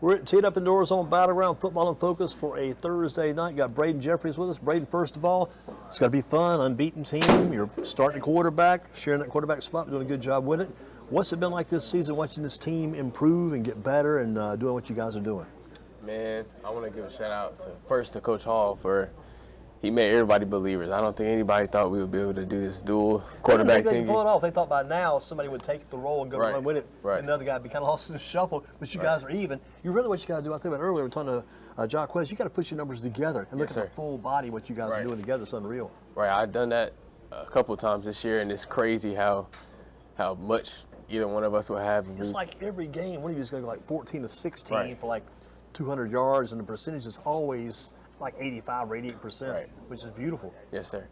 We're teed up indoors on Battleground Football in Focus for a Thursday night. Got Brayden Jeffries with us. Brayden, first of all, it's got to be fun, unbeaten team. You're starting quarterback, sharing that quarterback spot, doing a good job with it. What's it been like this season watching this team improve and get better and doing what you guys are doing? Man, I want to give a shout out to Coach Hall for he made everybody believers. I don't think anybody thought we would be able to do this dual quarterback they thing. Pull it off. They thought by now somebody would take the role and go run with it. Right. And the other guy would be kind of lost in the shuffle, but you guys are even. You really what you got to do, I think about earlier, we were talking to Jeffries, you got to put your numbers together and look at the full body, what you guys are doing together. It's unreal. Right, I've done that a couple of times this year, and it's crazy how much either one of us will have. It's like every game, one of you is going to go like 14 to 16 for like 200 yards, and the percentage is always like 85 or 88%, which is beautiful. Yes, sir.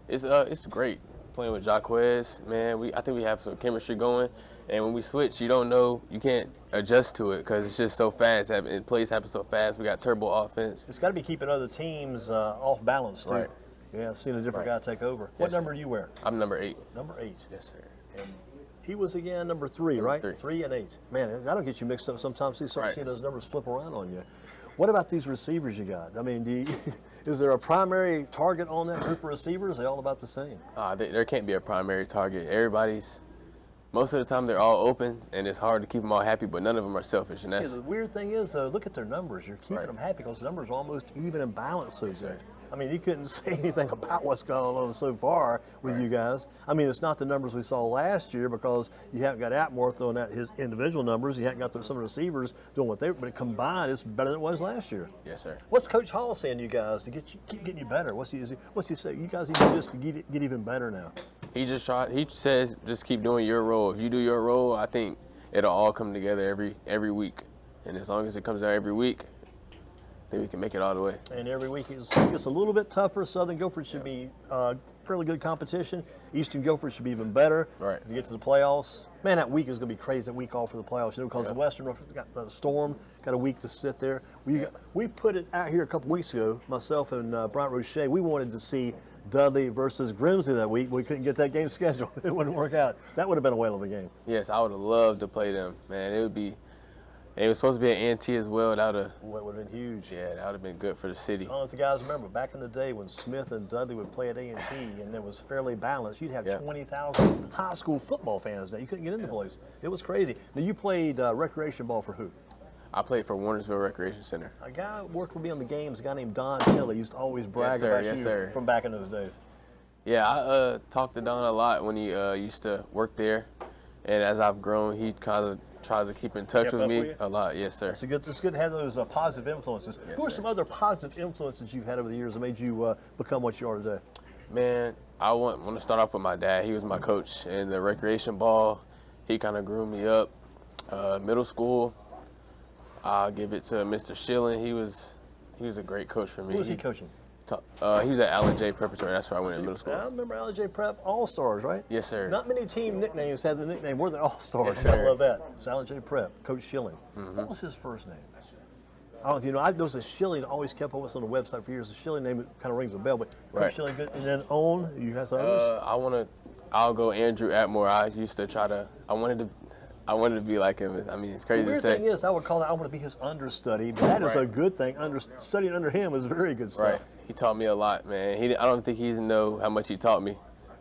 It's great playing with Jeffries, man. I think we have some chemistry going, and when we switch, you don't know, you can't adjust to it because it's just so fast. And plays happen so fast. We got turbo offense. It's got to be keeping other teams off balance too. Right. Yeah, I've seen a different guy take over. What number do you wear? I'm number 8. Number 8. Yes, sir. And he was again number 3, right? 3 and 8. Man, that'll get you mixed up sometimes. You start seeing those numbers flip around on you. What about these receivers you got? I mean, is there a primary target on that group of receivers? Are they all about the same? There can't be a primary target. Most of the time they're all open, and it's hard to keep them all happy, but none of them are selfish. And that's the weird thing is, look at their numbers. You're keeping them happy because the numbers are almost even and balanced so good. I mean, you couldn't say anything about what's going on so far with you guys. I mean, it's not the numbers we saw last year because you haven't got Atmore throwing out his individual numbers. You haven't got some of the receivers doing what they were, but combined, it's better than it was last year. Yes, sir. What's Coach Hall saying to you guys to keep getting you better? What's he say? You guys need to do this to get even better now. He says just keep doing your role. If you do your role, I think it'll all come together every week. And as long as it comes out every week, then we can make it all the way. And every week it gets a little bit tougher. Southern Guilford should be fairly good competition. Eastern Guilford should be even better. Right. To get to the playoffs. Man, that week is going to be crazy, that week off for the playoffs. Because the Western got the Storm, got a week to sit there. We put it out here a couple weeks ago, myself and Bryant Roche. We wanted to see Dudley versus Grimsley that week. We couldn't get that game scheduled. It wouldn't work out. That would have been a whale of a game. Yes, I would have loved to play them, man. It was supposed to be an A&T as well. That would have been huge. Yeah, that would have been good for the city. I don't know if you guys remember, back in the day when Smith and Dudley would play at A&T and it was fairly balanced, you'd have 20,000 high school football fans there. You couldn't get in the place. It was crazy. Now, you played recreation ball for who? I played for Warnersville Recreation Center. A guy who worked with me on the games, a guy named Don Tilley, used to always brag about you from back in those days. Yeah, I talked to Don a lot when he used to work there. And as I've grown, he kind of tries to keep in touch with me a lot. Yes, sir. It's good to have those positive influences. Yes, Who are some other positive influences you've had over the years that made you become what you are today? Man, I want to start off with my dad. He was my coach in the recreation ball. He kind of grew me up. Middle school, I'll give it to Mr. Schilling. He was a great coach for me. Who was he coaching? He was at Allen J. Preparatory. That's where I went in middle school. I remember Allen J. Prep All-Stars, right? Yes, sir. Not many team nicknames had the nickname. We're the All-Stars. Yes, sir. I love that. It's Allen J. Prep, Coach Schilling. What was his first name? I don't know if you know. There was a Schilling that always kept us on the website for years. The Schilling name kind of rings a bell, but Coach Schilling good. And then you have some others? I'll go Andrew Atmore. I used to I wanted to be like him. I mean, it's crazy to say. The weird thing is, I would call that, I want to be his understudy, but that is a good thing. Studying under him is very good stuff. Right. He taught me a lot, man. I don't think he doesn't know how much he taught me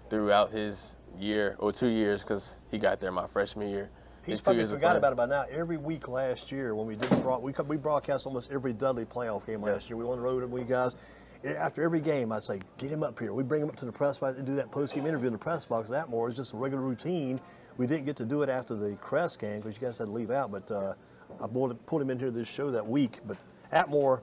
throughout his year or 2 years because he got there my freshman year. He's probably forgot about it by now. Every week last year when we broadcast almost every Dudley playoff game last year. We won the road with you guys. After every game, I'd say, get him up here. We bring him up to the press box and do that post-game interview in the press box. That more is just a regular routine. We didn't get to do it after the Crest game because you guys had to leave out, but I pulled him in here this show that week. But Atmore,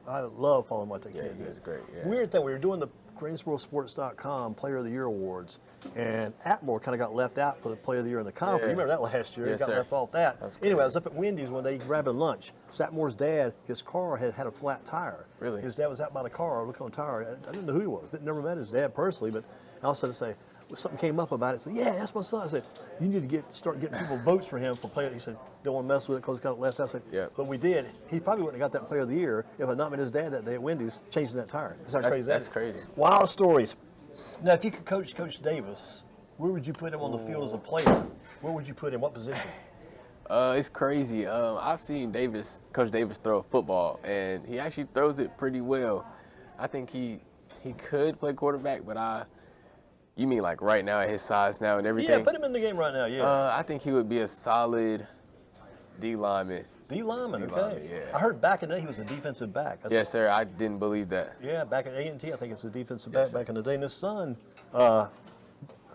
I love following what that kid did. He was great. Yeah. Weird thing, we were doing the GreensboroSports.com Player of the Year Awards, and Atmore kind of got left out for the Player of the Year in the conference. You remember that last year? Yes, he got left off that. Anyway, I was up at Wendy's one day grabbing lunch. Atmore's dad, his car had a flat tire. Really? His dad was out by the car looking on the tire. I didn't know who he was. Never met his dad personally, but I also had to say, something came up about it. I said, yeah, that's my son. I said, you need to start getting people votes for him for player. He said, don't want to mess with it because he got left out. I said, but we did. He probably wouldn't have got that Player of the Year if I had not met his dad that day at Wendy's changing that tire. That's crazy. Wild stories. Now, if you could coach Coach Davis, where would you put him on the field as a player? Where would you put him? What position? It's crazy. I've seen Coach Davis throw a football, and he actually throws it pretty well. I think he could play quarterback, but you mean like right now at his size now and everything? Yeah, put him in the game right now, yeah. I think he would be a solid D lineman. D lineman, okay. lineman, yeah. I heard back in the day he was a defensive back. Yes, sir. I didn't believe that. Yeah, back at A&T, I think it's a defensive Yes, back sir. back in the day. And his son, let's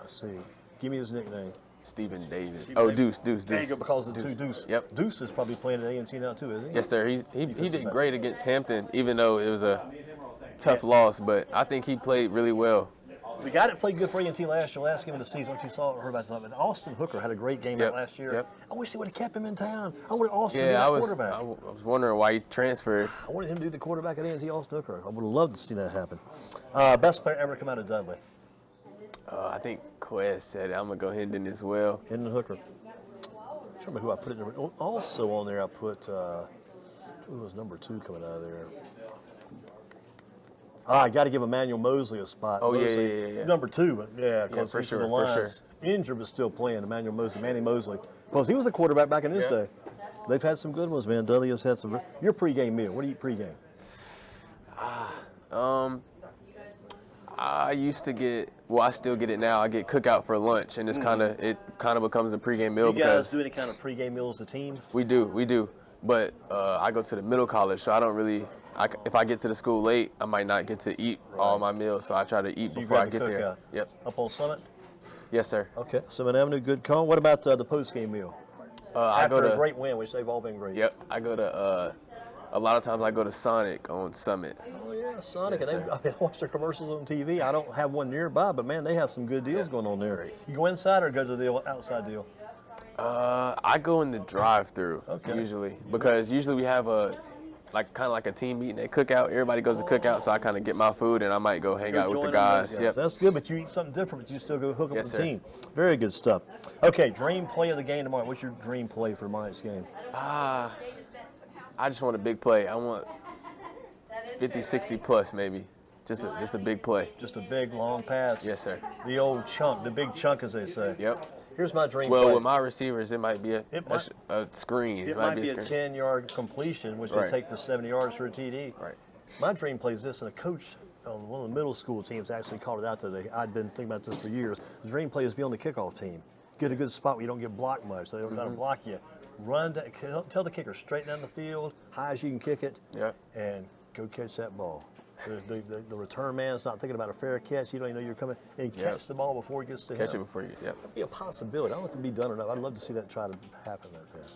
see, give me his nickname. Stephen Davis. Davis. Deuce. There you go, because of the two Deuce. Yep. Deuce is probably playing at A&T now too, isn't he? Yes, sir. He did back. great against Hampton, even though it was a tough loss. But I think he played really well. The guy that played good for A&T last game of the season, if you saw or heard about it, Austin Hooker had a great game Yep, last year. yep. I wish they would have kept him in town. I wanted Austin to be Yeah, that I quarterback. was wondering why he transferred. I wanted him to be the quarterback at A&T, Austin Hooker. I would have loved to see that happen. Best player ever come out of Dudley? I think Quez said it. I'm going to go Hendon as well. Hendon Hooker. I'm trying to remember who I put in there. Also on there, I put, who was number 2 coming out of there? I got to give Emmanuel Mosley a spot. Oh, Mosley, yeah. Number 2, yeah, because for he's sure, the for Lions. Injured but still playing, Emmanuel Mosley, Manny Mosley. Because he was a quarterback back in his Yeah. day. They've had some good ones, man. Dudley has had some. Your pregame meal, what do you eat pregame? I used to get, well, I still get it now. I get cookout for lunch, and it kind of becomes a pregame meal You guys because do any kind of pregame meal as a team? we do. But I go to the middle college, so I don't really. If I get to the school late, I might not get to eat all my meals, so I try to eat So you before I grab the get there. cookout. Yep. Up on Summit? Yes, sir. Okay. Summit Avenue, good call. What about the postgame meal? I After go to. a great win, which they've all been great. Yep. I go to. A lot of times I go to Sonic on Summit. Oh, yeah, Sonic. Yes, And sir. I watch their commercials on TV. I don't have one nearby, but, man, they have some good deals going on there. You go inside or go to the outside deal? I go in the drive-through Okay. usually because usually we have kind of like a team meeting at cookout. Everybody goes to cookout, so I kind of get my food and I might go hang out with the Join guys. those Yep. That's good, but you eat something different, but you still go hook up Yes, with the sir. team. Very good stuff. Okay, dream play of the game tomorrow. What's your dream play for tomorrow's game? I just want a big play. I want 50, 60 plus maybe. Just a big play. Just a big, long pass. Yes, sir. The old chunk, the big chunk, as they say. Yep. Here's my dream Well, play. with my receivers, it might be a screen. It might be a screen. 10-yard completion, which Right. they take for 70 yards for a TD. Right. My dream play is this, and a coach on one of the middle school teams actually called it out today. I'd been thinking about this for years. The dream play is be on the kickoff team. Get a good spot where you don't get blocked much, so they don't try to block you. Run, tell the kicker straight down the field, high as you can kick it, Yep. and go catch that ball. The return man's not thinking about a fair catch. You don't even know you're coming, and Yep. catch the ball before it gets to Catch it him. before you. Yep. That'd be a possibility. I don't know if it can be done or not. I'd love to see that try to happen like that.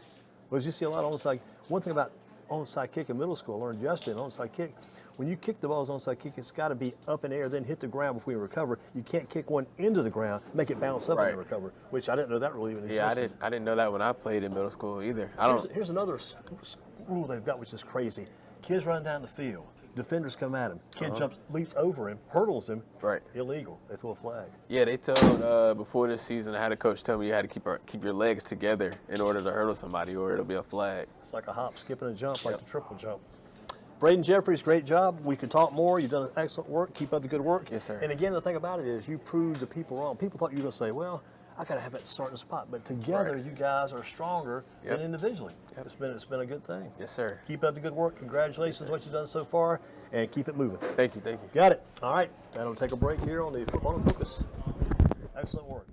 But you see a lot of onside. One thing about onside kick in middle school, I learned yesterday, an onside kick, when you kick the ball as onside kick, it's got to be up in the air, then hit the ground before you recover. You can't kick one into the ground, make it bounce up and then Right. recover, which I didn't know that really even existed. Yeah, I didn't know that when I played in middle school either. Here's another rule they've got, which is crazy. Kids run down the field. Defenders come at him. Kid jumps, leaps over him, hurdles him. Right. Illegal. They throw a flag. Yeah, they told before this season, I had a coach tell me you had to keep your legs together in order to hurdle somebody, or it'll be a flag. It's like a hop, skip, and a jump, like the triple jump. Brayden, Jeffries, great job. We could talk more. You've done excellent work. Keep up the good work. Yes, sir. And again, the thing about it is you proved the people wrong. People thought you were going to say, well, I got to have that starting spot. But together, Right. you guys are stronger Yep. than individually. Yep. It's been a good thing. Yes, sir. Keep up the good work. Congratulations on what you've done so far, and keep it moving. Thank you. Got it. All right. That'll take a break here on the Football in Focus. Excellent work.